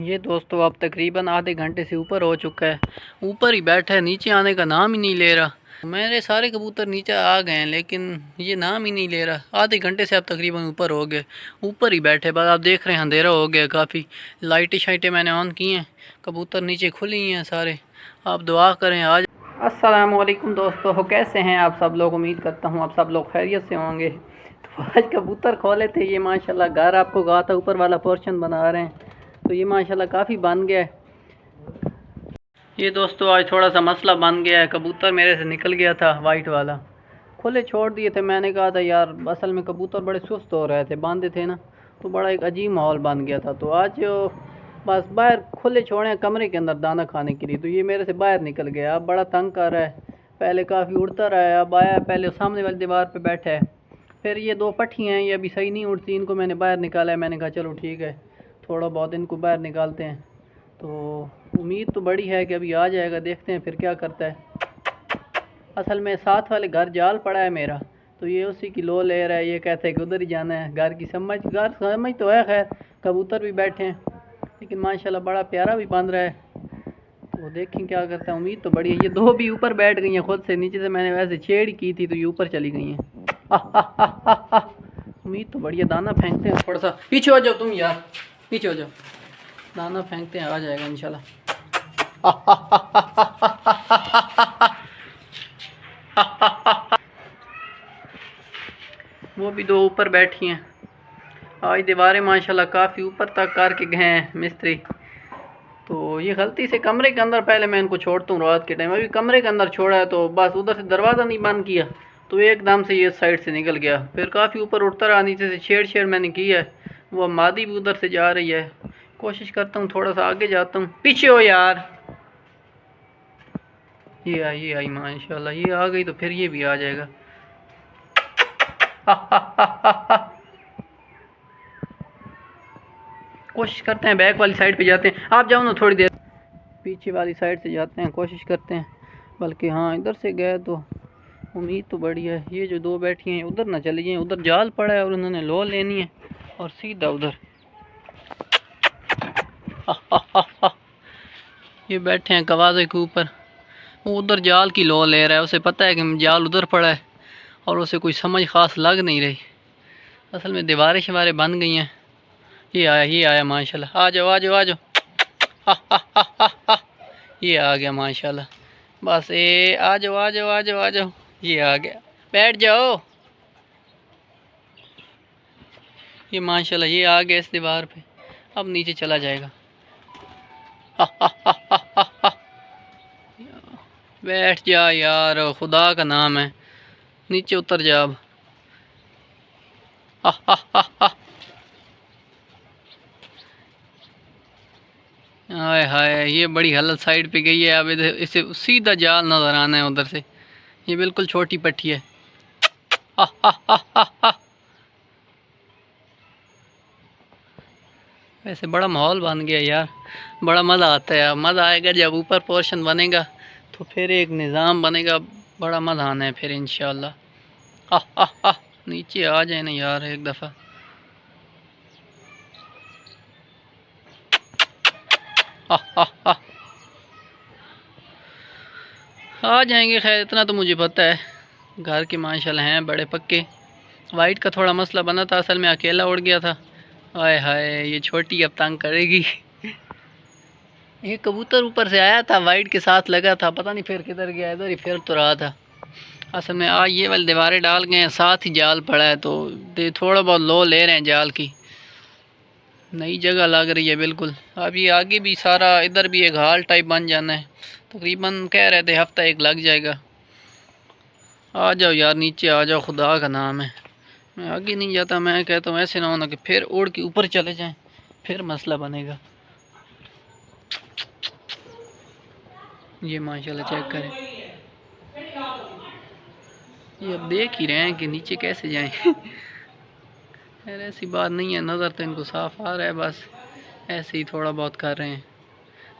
ये दोस्तों अब तकरीबन आधे घंटे से ऊपर हो चुका है। ऊपर ही बैठा है, नीचे आने का नाम ही नहीं ले रहा। मेरे सारे कबूतर नीचे आ गए हैं लेकिन ये नाम ही नहीं ले रहा। आधे घंटे से अब तकरीबन ऊपर हो गए, ऊपर ही बैठे। बस आप देख रहे हैं अंधेरा हो गया काफ़ी। लाइटें शाइटें मैंने ऑन की हैं, कबूतर नीचे खुली हैं सारे। आप दुआ करें आज। अस्सलाम वालेकुम दोस्तों, कैसे हैं आप सब लोग? उम्मीद करता हूँ आप सब लोग खैरियत से होंगे। तो आज कबूतर खोले थे ये माशाल्लाह। घर आपको कहा था ऊपर वाला पोर्शन बना रहे हैं, तो ये माशाल्लाह काफ़ी बन गया है। ये दोस्तों आज थोड़ा सा मसला बन गया है। कबूतर मेरे से निकल गया था वाइट वाला, खुले छोड़ दिए थे। मैंने कहा था यार असल में कबूतर बड़े सुस्त हो रहे थे, बांधे थे ना, तो बड़ा एक अजीब माहौल बन गया था। तो आज बस बाहर खुले छोड़े कमरे के अंदर दाना खाने के लिए, तो ये मेरे से बाहर निकल गया। अब बड़ा तंग कर रहा है। पहले काफ़ी उड़ता रहा है, अब आया पहले सामने वाली दीवार पर बैठा है। फिर ये दो पट्टियाँ हैं, ये अभी सही नहीं उड़ती, इनको मैंने बाहर निकाला है। मैंने कहा चलो ठीक है, थोड़ा बहुत इनको बाहर निकालते हैं। तो उम्मीद तो बड़ी है कि अभी आ जाएगा, देखते हैं फिर क्या करता है। असल में साथ वाले घर जाल पड़ा है मेरा, तो ये उसी की लो ले रहा है। ये कहता है कि उधर ही जाना है। घर समझ तो है। खैर कबूतर भी बैठे हैं, लेकिन माशाल्लाह बड़ा प्यारा भी बन रहा है। तो देखें क्या करता है। उम्मीद तो बड़ी है। ये दो भी ऊपर बैठ गई हैं खुद से, नीचे से मैंने वैसे छेड़ की थी तो ये ऊपर चली गई हैं। उम्मीद तो बढ़िया। दाना फेंकते हैं थोड़ा सा। पीछे हो जाओ तुम यार, पीछे हो जाओ। दाना फेंकते हैं, आ जाएगा इंशाल्लाह। वो भी दो ऊपर बैठी हैं। आज दीवारें माशाल्लाह काफ़ी ऊपर तक करके गए हैं मिस्त्री। तो ये गलती से कमरे के अंदर, पहले मैं इनको छोड़ता हूँ रात के टाइम, अभी कमरे के अंदर छोड़ा है तो बस उधर से दरवाज़ा नहीं बंद किया तो एकदम से ये साइड से निकल गया। फिर काफ़ी ऊपर उठता रहा, नीचे से छेड़ मैंने की है। वो मादी भी उधर से जा रही है। कोशिश करता हूँ थोड़ा सा आगे जाता हूँ। पीछे हो यार। ये आई माशाल्लाह, ये आ गई तो फिर ये भी आ जाएगा। कोशिश करते हैं बैक वाली साइड पे जाते हैं। आप जाओ ना थोड़ी देर, पीछे वाली साइड से जाते हैं, कोशिश करते हैं। बल्कि हाँ इधर से गए तो उम्मीद तो बड़ी है। ये जो दो बैठी हैं उधर ना चली जाएं, उधर जाल पड़ा है और उन्होंने लो लेनी है और सीधा उधर। ये बैठे हैं कवाजे के ऊपर, वो उधर जाल की लो ले रहा है। उसे पता है कि जाल उधर पड़ा है और उसे कोई समझ खास लग नहीं रही। असल में दीवारें शिवारें बन गई हैं। ये आया माशाल्लाह। आ जाओ आ जाओ आ जाओ। ये आ गया माशाल्लाह। बस ये आ जाओ आ जाओ आ जाओ आ जाओ। ये आ गया, बैठ जाओ। ये माशाल्लाह ये आ गया इस दीवार पे, अब नीचे चला जाएगा। बैठ जा यार, खुदा का नाम है, नीचे उतर जा अब। हाय हाय, ये बड़ी हालत साइड पे गई है। अब इधर इसे सीधा जाल नजर आना है उधर से। ये बिल्कुल छोटी पट्टी है। वैसे बड़ा माहौल बन गया यार, बड़ा मज़ा आता है। मज़ा आएगा जब ऊपर पोर्शन बनेगा तो फिर एक निज़ाम बनेगा, बड़ा मज़ा आना है फिर इंशाल्लाह। नीचे आ जाए ना यार एक दफ़ा। आ जाएंगे, खैर इतना तो मुझे पता है। घर के माशाल्लाह हैं बड़े पक्के। वाइट का थोड़ा मसला बना था, असल में अकेला उड़ गया था। हाय हाय, ये छोटी अब तंग करेगी। ये कबूतर ऊपर से आया था, वाइट के साथ लगा था, पता नहीं फिर किधर गया, इधर ही फिर तो रहा था। असल में आज ये वाली दीवारें डाल गए हैं, साथ ही जाल पड़ा है तो थोड़ा बहुत लो ले रहे हैं जाल की। नई जगह लग रही है बिल्कुल। अब ये आगे भी सारा, इधर भी एक हाल टाइप बन जाना है। तकरीबन कह रहे थे हफ्ता एक लग जाएगा। आ जाओ यार नीचे आ जाओ, खुदा का नाम है। मैं आगे नहीं जाता, मैं कहता हूँ ऐसे ना होना कि फिर उड़ के ऊपर चले जाएं, फिर मसला बनेगा। ये माशाल्लाह चेक करें, ये अब देख ही रहे हैं कि नीचे कैसे जाएं। खैर ऐसी बात नहीं है, नज़र तो इनको साफ आ रहा है, बस ऐसे ही थोड़ा बहुत कर रहे हैं।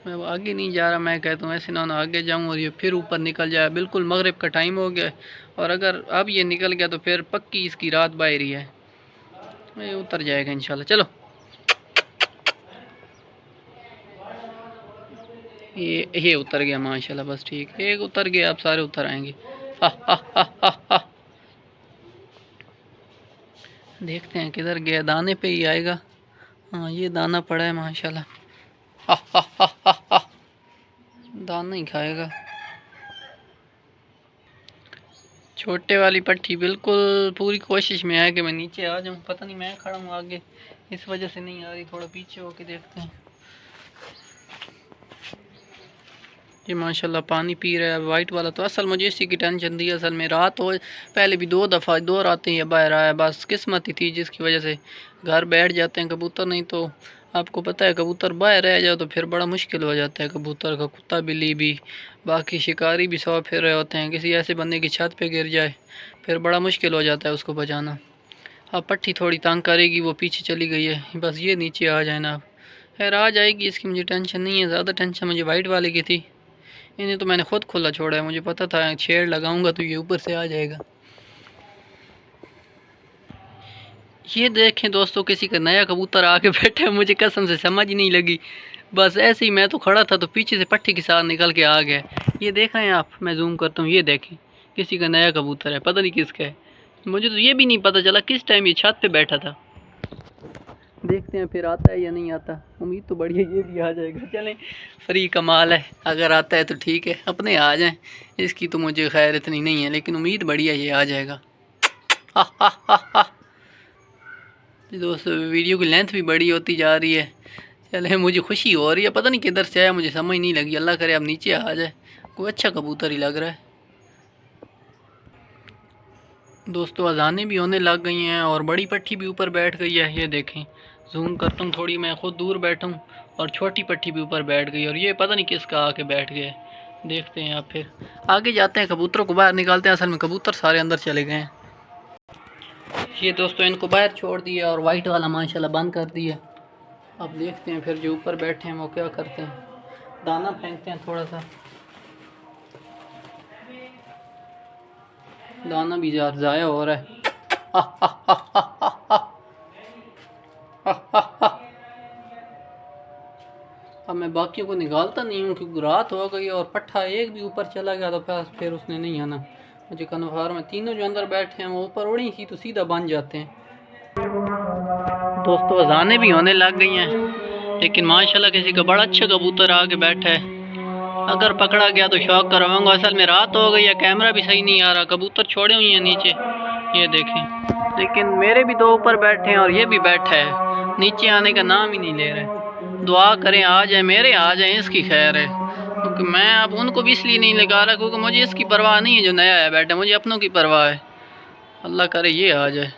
मैं अब आगे नहीं जा रहा, मैं कहता हूँ ऐसे ना होना आगे जाऊँ और ये फिर ऊपर निकल जाए। बिल्कुल मगरिब का टाइम हो गया और अगर अब ये निकल गया तो फिर पक्की इसकी रात बाहर ही है। ये उतर जाएगा इंशाल्लाह। चलो ये उतर गया माशाल्लाह, बस ठीक है, एक उतर गया, आप सारे उतर आएंगे। हा हा हा हा हा। देखते हैं किधर गया, दाने पे ही आएगा। हाँ ये दाना पड़ा है माशाल्लाह। हा हा हा हा हा। दाना ही खाएगा। छोटे वाली पट्टी बिल्कुल पूरी कोशिश में है कि मैं नीचे आ जाऊं, पता नहीं मैं खड़ा हूँ आगे, इस वजह से नहीं आ रही, थोड़ा पीछे होके देखते हैं। ये माशाल्लाह पानी पी रहा है वाइट वाला। तो असल मुझे इसी की टेंशन थी, असल में रात हो, पहले भी 2 दफ़ा 2 रातें ये बाहर आया, बस किस्मत ही थी जिसकी वजह से घर बैठ जाते हैं कबूतर। नहीं तो आपको पता है कबूतर बाहर रह जाए तो फिर बड़ा मुश्किल हो जाता है कबूतर का, कुत्ता बिल्ली भी बाकी शिकारी भी सौ फिर रहे होते हैं, किसी ऐसे बंदे की छत पे गिर जाए फिर बड़ा मुश्किल हो जाता है उसको बचाना। अब पट्टी थोड़ी तंग करेगी, वो पीछे चली गई है, बस ये नीचे आ जाए ना। अब खैर आ जाएगी, इसकी मुझे टेंशन नहीं है, ज़्यादा टेंशन मुझे वाइट वाले की थी। इन्हें तो मैंने खुद खुला छोड़ा है, मुझे पता था छेड़ लगाऊंगा तो ये ऊपर से आ जाएगा। ये देखें दोस्तों, किसी का नया कबूतर आके बैठा है, मुझे कसम से समझ नहीं लगी, बस ऐसे ही मैं तो खड़ा था तो पीछे से पट्टी के साथ निकल के आ गया। ये देख रहे हैं आप, मैं जूम करता हूँ, ये देखें किसी का नया कबूतर है, पता नहीं किसका है। मुझे तो ये भी नहीं पता चला किस टाइम ये छत पे बैठा था। देखते हैं फिर आता है या नहीं आता, उम्मीद तो बढ़िया ये भी आ जाएगा। चलें फ्री कमाल है, अगर आता है तो ठीक है, अपने आ जाएं, इसकी तो मुझे खैर इतनी नहीं है, लेकिन उम्मीद बढ़िया ये आ जाएगा। हा हा हा हा। दोस्तों वीडियो की लेंथ भी बड़ी होती जा रही है। चले मुझे खुशी हो रही है, पता नहीं किधर से आया, मुझे समझ नहीं लगी, अल्लाह करे अब नीचे आ जाए, कोई अच्छा कबूतर ही लग रहा है। दोस्तों अजानें भी होने लग गई हैं और बड़ी पट्टी भी ऊपर बैठ गई है, ये देखें जूम करता हूँ थोड़ी, मैं खुद दूर बैठा हूँ और छोटी पट्टी भी ऊपर बैठ गई, और ये पता नहीं किसका आके बैठ गया है। देखते हैं आप, फिर आगे जाते हैं, कबूतरों को बाहर निकालते हैं। असल में कबूतर सारे अंदर चले गए हैं। ये दोस्तों इनको बाहर छोड़ दिया और वाइट वाला माशाल्लाह बंद कर दिया। अब देखते हैं फिर जो ऊपर बैठे हैं वो क्या करते हैं, दाना फेंकते हैं थोड़ा सा, दाना भी ज़ाया हो रहा है। अब मैं बाकियों को निकालता नहीं हूँ क्योंकि रात हो गई और पट्ठा एक भी ऊपर चला गया तो फिर उसने नहीं आना। मुझे कन्फर्म में तीनों जो अंदर बैठे हैं वो ऊपर उड़ी ही तो सीधा बन जाते हैं। दोस्तों अजानें भी होने लग गई हैं, लेकिन माशाल्लाह किसी का बड़ा अच्छा कबूतर आके बैठा है, अगर पकड़ा गया तो शौक करवाऊंगा। असल में रात हो गई है, कैमरा भी सही नहीं आ रहा, कबूतर छोड़े हुए हैं नीचे, ये देखें, लेकिन मेरे भी 2 ऊपर बैठे हैं और ये भी बैठा है, नीचे आने का नाम ही नहीं ले रहे। दुआ करें आ जाए, मेरे आ जाए, इसकी खैर है, क्योंकि मैं अब उनको भी इसलिए नहीं लगा रहा क्योंकि मुझे इसकी परवाह नहीं है जो नया है बैठा, मुझे अपनों की परवाह है। अल्लाह करे ये आ जाए।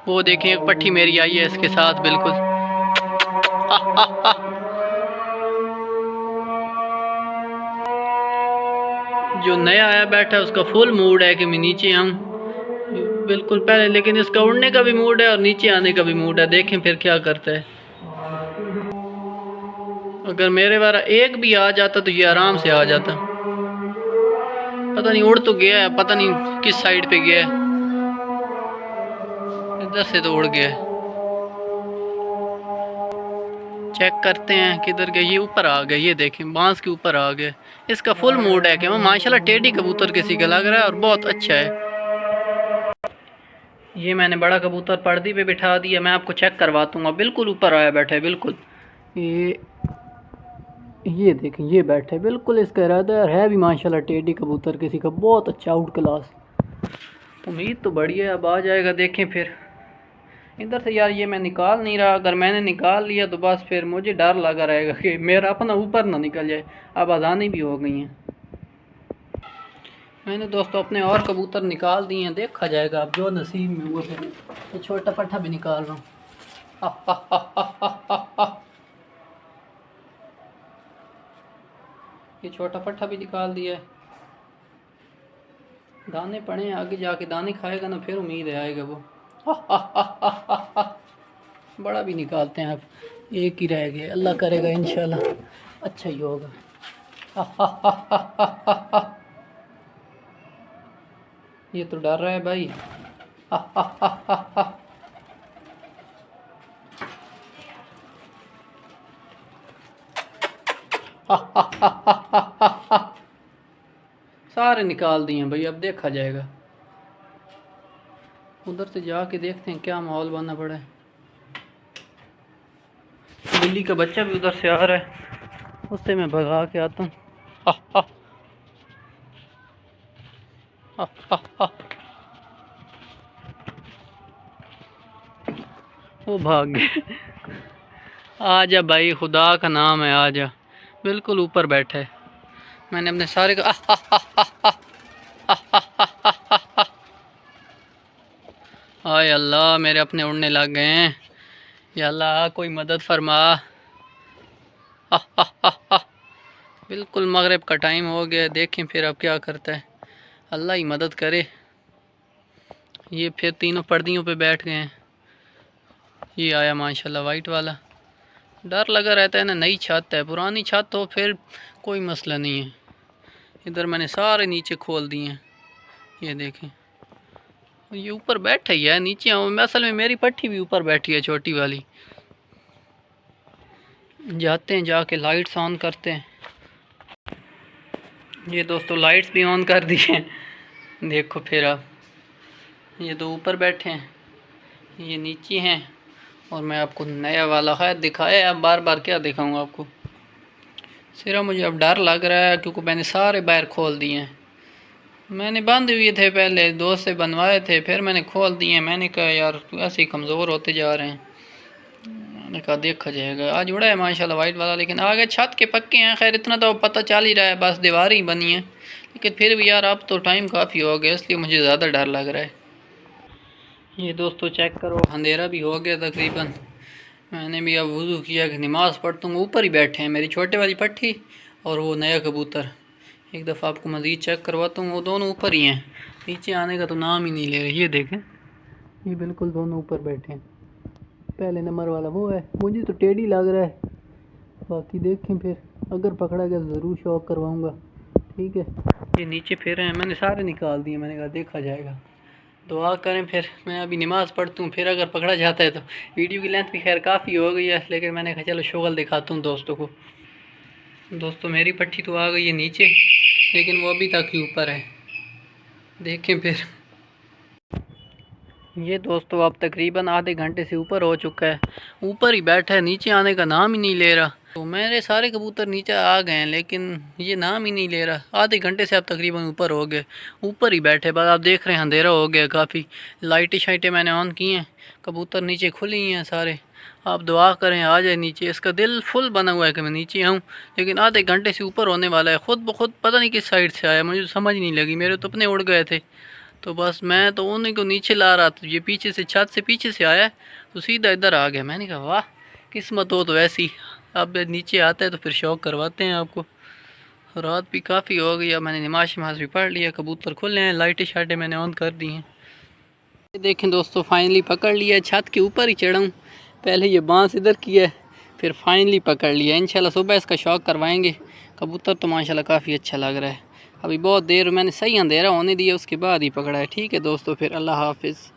वो देखें एक पट्टी मेरी आई है इसके साथ बिल्कुल। जो नया आया बैठा है उसका फुल मूड है कि मैं नीचे आऊँ बिल्कुल पहले, लेकिन इसका उड़ने का भी मूड है और नीचे आने का भी मूड है, देखें फिर क्या करता है। अगर मेरे बारा एक भी आ जाता तो ये आराम से आ जाता, पता नहीं उड़ तो गया है, पता नहीं किस साइड पे गया है, इधर से तो उड़ गया है। चेक करते हैं किधर गया, ये ऊपर आ गया, ये देखें बांस के ऊपर आ गया। इसका फुल मूड है कि वो माशाल्लाह टेढ़ी कबूतर किसी का लग रहा है और बहुत अच्छा है। ये मैंने बड़ा कबूतर पर्दी पे बिठा दिया, मैं आपको चेक करवाता हूँ, बिल्कुल ऊपर आया बैठा है बिल्कुल। ये देखें ये बैठा है बिल्कुल, इसका इरादा है भी माशाल्लाह टेढ़ी कबूतर किसी का, बहुत अच्छा आउट क्लास। उम्मीद तो बढ़िया है अब आ जाएगा, देखें फिर इधर से। यार ये मैं निकाल नहीं रहा, अगर मैंने निकाल लिया तो बस फिर मुझे डर लगा रहेगा कि मेरा अपना ऊपर ना निकल जाए। अब अजानें भी हो गई हैं, मैंने दोस्तों अपने और कबूतर निकाल दिए हैं, देखा जाएगा अब जो नसीब में हुआ। फिर ये छोटा पट्ठा भी निकाल रहा हूँ। ये छोटा पट्ठा भी निकाल दिया है, दाने पड़े हैं, आगे जाके दाने खाएगा ना फिर उम्मीद है आएगा वो। बड़ा भी निकालते हैं, अब एक ही रह गया, अल्लाह करेगा इंशाल्लाह अच्छा ही होगा। ये तो डर रहा है भाई। सारे निकाल दिए भाई, अब देखा जाएगा। उधर से जाके देखते हैं क्या माहौल बनना पड़ा है। बिल्ली का बच्चा भी उधर से आ रहा है, उससे मैं भगा के आता हूँ। वो भाग गए। आजा भाई, खुदा का नाम है, आजा। बिल्कुल ऊपर बैठा है। मैंने अपने सारे को हाय अल्लाह, मेरे अपने उड़ने लग गए हैं। या अल्लाह कोई मदद फरमा। बिल्कुल मगरिब का टाइम हो गया, देखें फिर अब क्या करता है, अल्लाह ही मदद करे। ये फिर तीनों पर्दियों पे बैठ गए हैं। ये आया माशाल्लाह वाइट वाला। डर लगा रहता है ना, नई छत है, पुरानी छत तो फिर कोई मसला नहीं है। इधर मैंने सारे नीचे खोल दिए हैं, ये देखें। ये ऊपर बैठा ही है, नीचे असल में मेरी पट्टी भी ऊपर बैठी है, छोटी वाली। जाते हैं, जाके लाइट्स ऑन करते हैं। ये दोस्तों लाइट्स भी ऑन कर दी हैं। देखो फिर अब ये दो ऊपर बैठे हैं, ये नीचे हैं, और मैं आपको नया वाला है दिखाया। अब बार बार क्या दिखाऊंगा आपको। सिर्फ मुझे अब डर लग रहा है क्योंकि मैंने सारे बाहर खोल दिए हैं। मैंने बंद हुए थे पहले, दोस्त से बनवाए थे, फिर मैंने खोल दिए। मैंने कहा यार ऐसे ही कमज़ोर होते जा रहे हैं। मैंने कहा देखा जाएगा। आज उड़ा है माशाल्लाह वाइट वाला, लेकिन आगे छत के पक्के हैं। खैर इतना तो पता चल ही रहा है, बस दीवार ही बनी है। लेकिन फिर भी यार अब तो टाइम काफ़ी हो गया, इसलिए मुझे ज़्यादा डर लग रहा है। ये दोस्तों चेक करो, अंधेरा भी हो गया तकरीबन। मैंने भी अब वज़ू किया कि नमाज़ पढ़ता हूँ। ऊपर ही बैठे हैं मेरी छोटे वाली पट्टी और वो नया कबूतर। एक दफ़ा आपको मज़ीद चेक करवाता हूँ, वो दोनों ऊपर ही हैं, नीचे आने का तो नाम ही नहीं ले रहे। ये देखें, ये बिल्कुल दोनों ऊपर बैठे हैं। पहले नंबर वाला वो है, मुझे तो टेढ़ी लग रहा है। बाकी देखें फिर, अगर पकड़ा गया तो ज़रूर शौक करवाऊँगा, ठीक है। ये नीचे फिर हैं, मैंने सारे निकाल दिए। मैंने कहा देखा जाएगा, दुआ करें। फिर मैं अभी नमाज़ पढ़ता हूँ, फिर अगर पकड़ा जाता है तो। वीडियो की लेंथ भी खैर काफ़ी हो गई है, लेकिन मैंने कहा चलो शोगल दिखाता हूँ दोस्तों को। दोस्तों मेरी पट्टी तो आ गई है नीचे, लेकिन वो अभी तक ही ऊपर है। देखें फिर। ये दोस्तों अब तकरीबन आधे घंटे से ऊपर हो चुका है, ऊपर ही बैठा है, नीचे आने का नाम ही नहीं ले रहा। तो मेरे सारे कबूतर नीचे आ गए हैं, लेकिन ये नाम ही नहीं ले रहा। आधे घंटे से अब तकरीबन ऊपर हो गए, ऊपर ही बैठे। बस आप देख रहे हैं अंधेरा हो गया काफ़ी। लाइटें शाइटें मैंने ऑन की हैं, कबूतर नीचे खुली हैं सारे। आप दुआ करें आ जाए नीचे। इसका दिल फुल बना हुआ है कि मैं नीचे आऊँ, लेकिन आधे घंटे से ऊपर होने वाला है। ख़ुद ब खुद पता नहीं किस साइड से आया, मुझे समझ नहीं लगी। मेरे तो अपने उड़ गए थे, तो बस मैं तो उन्हीं को नीचे ला रहा था। ये पीछे से, छत से पीछे से आया तो सीधा इधर आ गया। मैंने कहा वाह किस्मत हो तो ऐसी। अब नीचे आता है तो फिर शौक करवाते हैं आपको। रात भी काफ़ी हो गई, अब मैंने नमाज शमाज भी पढ़ लिया, कबूतर खुले हैं, लाइटें शाइटें मैंने ऑन कर दी हैं। ये देखें दोस्तों, फाइनली पकड़ लिया। छत के ऊपर ही चढ़ा हूँ, पहले ये बांस इधर किया है, फिर फाइनली पकड़ लिया। इंशाल्लाह सुबह इसका शौक करवाएंगे। कबूतर तो माशाल्लाह काफ़ी अच्छा लग रहा है। अभी बहुत देर मैंने सही अंधेरा होने दिया, उसके बाद ही पकड़ा है। ठीक है दोस्तों, फिर अल्लाह हाफिज़।